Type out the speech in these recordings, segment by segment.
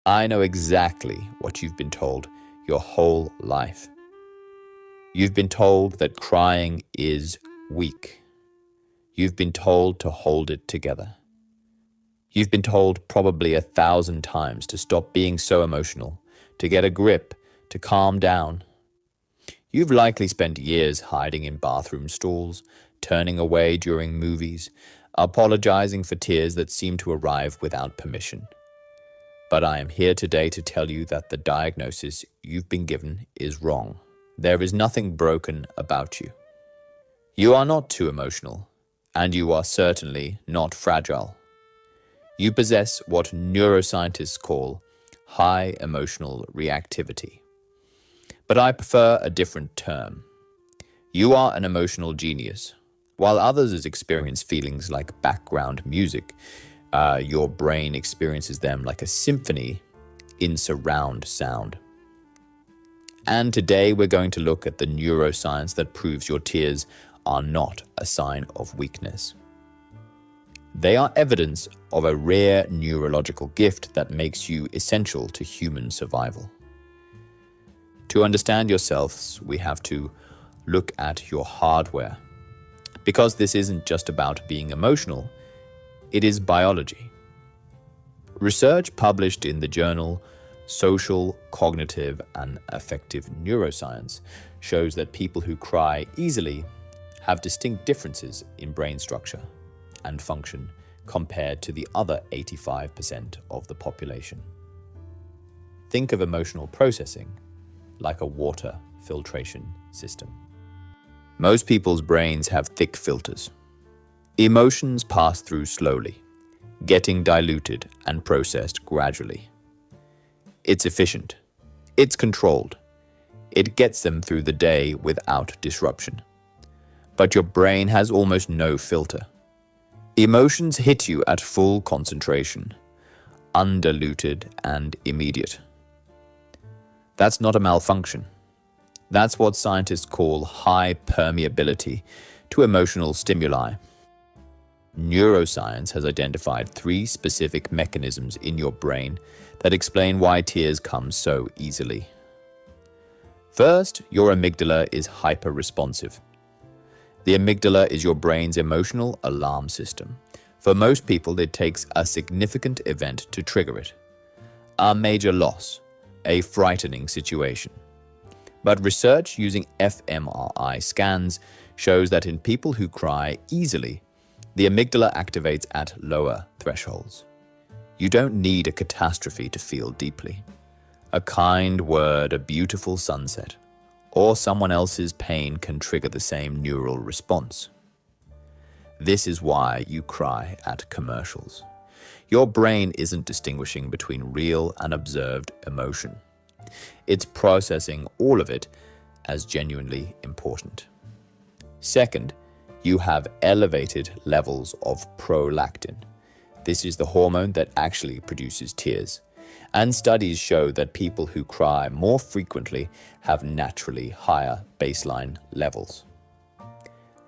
I know exactly what you've been told your whole life. You've been told that crying is weak. You've been told to hold it together. You've been told probably 1,000 times to stop being so emotional, to get a grip, to calm down. You've likely spent years hiding in bathroom stalls, turning away during movies, apologizing for tears that seem to arrive without permission. But I am here today to tell you that the diagnosis you've been given is wrong. There is nothing broken about you. You are not too emotional, and you are certainly not fragile. You possess what neuroscientists call high emotional reactivity. But I prefer a different term. You are an emotional genius. While others experience feelings like background music, your brain experiences them like a symphony in surround sound. And today we're going to look at the neuroscience that proves your tears are not a sign of weakness. They are evidence of a rare neurological gift that makes you essential to human survival. To understand yourselves, we have to look at your hardware. Because this isn't just about being emotional, it is biology. Research published in the journal Social, Cognitive, and Affective Neuroscience shows that people who cry easily have distinct differences in brain structure and function compared to the other 85% of the population. Think of emotional processing like a water filtration system. Most people's brains have thick filters. Emotions pass through slowly, getting diluted and processed gradually. It's efficient. It's controlled. It gets them through the day without disruption. But your brain has almost no filter. Emotions hit you at full concentration, undiluted and immediate. That's not a malfunction. That's what scientists call high permeability to emotional stimuli. Neuroscience has identified 3 specific mechanisms in your brain that explain why tears come so easily. First, your amygdala is hyperresponsive. The amygdala is your brain's emotional alarm system. For most people, it takes a significant event to trigger it. A major loss, a frightening situation. But research using fMRI scans shows that in people who cry easily, the amygdala activates at lower thresholds. You don't need a catastrophe to feel deeply. A kind word, a beautiful sunset, or someone else's pain can trigger the same neural response. This is why you cry at commercials. Your brain isn't distinguishing between real and observed emotion. It's processing all of it as genuinely important. Second, you have elevated levels of prolactin. This is the hormone that actually produces tears. And studies show that people who cry more frequently have naturally higher baseline levels.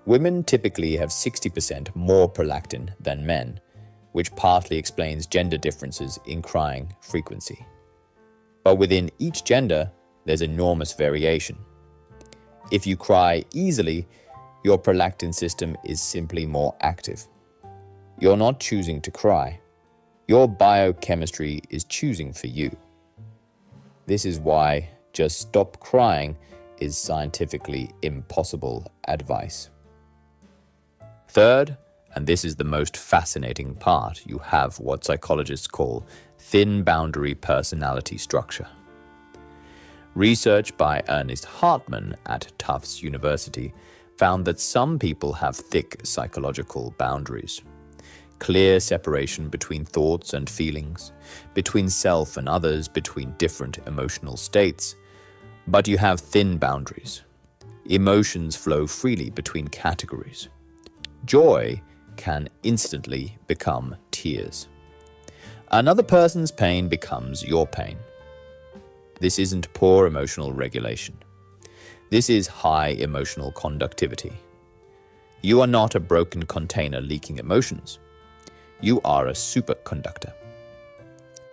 Women typically have 60% more prolactin than men, which partly explains gender differences in crying frequency. But within each gender, there's enormous variation. If you cry easily, your prolactin system is simply more active. You're not choosing to cry. Your biochemistry is choosing for you. This is why just stop crying is scientifically impossible advice. Third, and this is the most fascinating part, you have what psychologists call thin boundary personality structure. Research by Ernest Hartman at Tufts University found that some people have thick psychological boundaries. Clear separation between thoughts and feelings, between self and others, between different emotional states. But you have thin boundaries. Emotions flow freely between categories. Joy can instantly become tears. Another person's pain becomes your pain. This isn't poor emotional regulation. This is high emotional conductivity. You are not a broken container leaking emotions. You are a superconductor.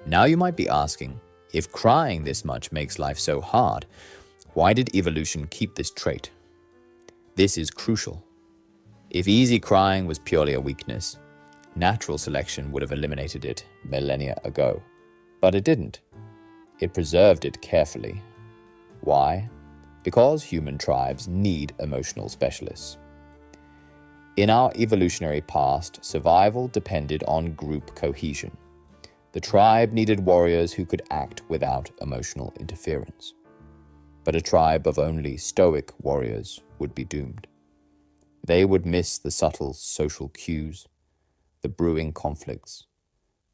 Now you might be asking, if crying this much makes life so hard, why did evolution keep this trait? This is crucial. If easy crying was purely a weakness, natural selection would have eliminated it millennia ago. But it didn't. It preserved it carefully. Why? Because human tribes need emotional specialists. In our evolutionary past, survival depended on group cohesion. The tribe needed warriors who could act without emotional interference. But a tribe of only stoic warriors would be doomed. They would miss the subtle social cues, the brewing conflicts,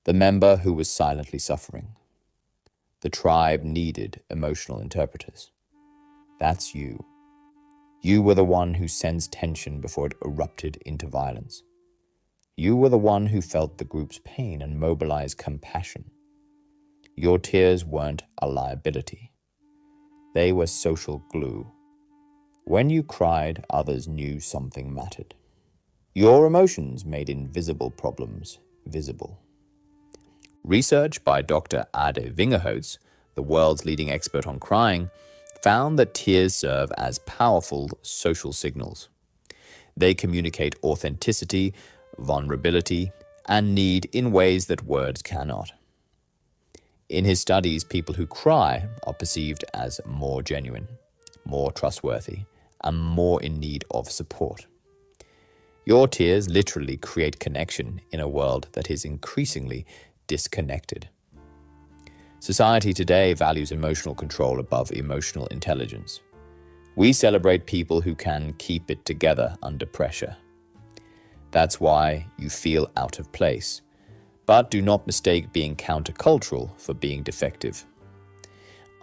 the member who was silently suffering. The tribe needed emotional interpreters. That's you. You were the one who sensed tension before it erupted into violence. You were the one who felt the group's pain and mobilized compassion. Your tears weren't a liability. They were social glue. When you cried, others knew something mattered. Your emotions made invisible problems visible. Research by Dr. Ade Wingerholz, the world's leading expert on crying, found that tears serve as powerful social signals. They communicate authenticity, vulnerability, and need in ways that words cannot. In his studies, people who cry are perceived as more genuine, more trustworthy, and more in need of support. Your tears literally create connection in a world that is increasingly disconnected. Society today values emotional control above emotional intelligence. We celebrate people who can keep it together under pressure. That's why you feel out of place. But do not mistake being countercultural for being defective.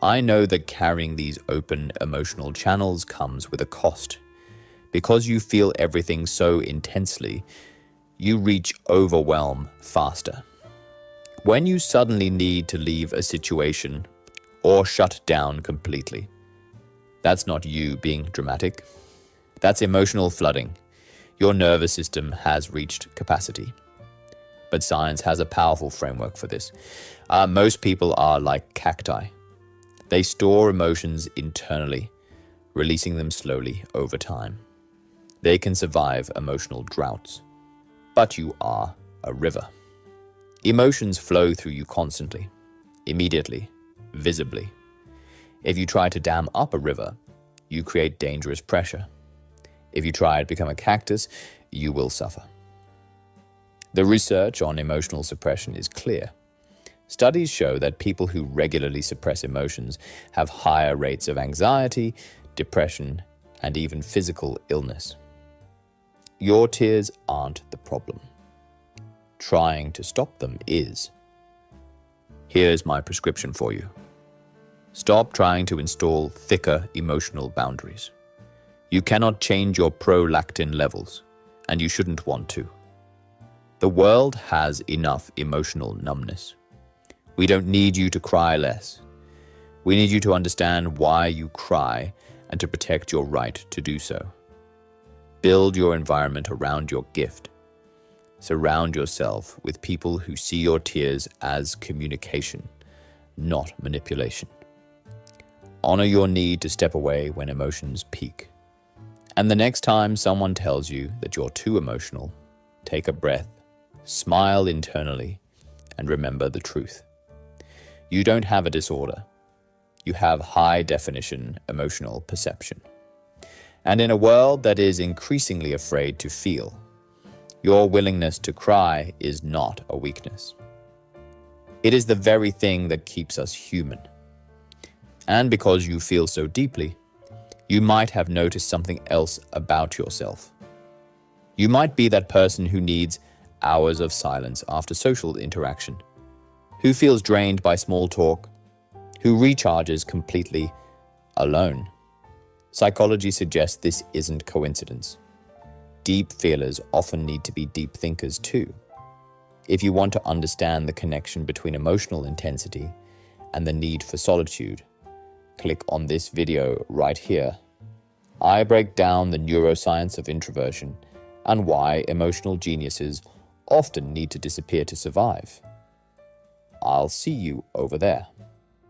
I know that carrying these open emotional channels comes with a cost. Because you feel everything so intensely, you reach overwhelm faster. When you suddenly need to leave a situation or shut down completely, that's not you being dramatic. That's emotional flooding. Your nervous system has reached capacity. But science has a powerful framework for this. Most people are like cacti. They store emotions internally, releasing them slowly over time. They can survive emotional droughts. But you are a river. Emotions flow through you constantly, immediately, visibly. If you try to dam up a river, you create dangerous pressure. If you try to become a cactus, you will suffer. The research on emotional suppression is clear. Studies show that people who regularly suppress emotions have higher rates of anxiety, depression, and even physical illness. Your tears aren't the problem. Trying to stop them is. Here's my prescription for you. Stop trying to install thicker emotional boundaries. You cannot change your prolactin levels, and you shouldn't want to. The world has enough emotional numbness. We don't need you to cry less. We need you to understand why you cry and to protect your right to do so. Build your environment around your gift. Surround yourself with people who see your tears as communication, not manipulation. Honor your need to step away when emotions peak. And the next time someone tells you that you're too emotional, take a breath, smile internally, and remember the truth. You don't have a disorder. You have high-definition emotional perception. And in a world that is increasingly afraid to feel, your willingness to cry is not a weakness. It is the very thing that keeps us human. And because you feel so deeply, you might have noticed something else about yourself. You might be that person who needs hours of silence after social interaction, who feels drained by small talk, who recharges completely alone. Psychology suggests this isn't coincidence. Deep feelers often need to be deep thinkers too. If you want to understand the connection between emotional intensity and the need for solitude, click on this video right here. I break down the neuroscience of introversion and why emotional geniuses often need to disappear to survive. I'll see you over there.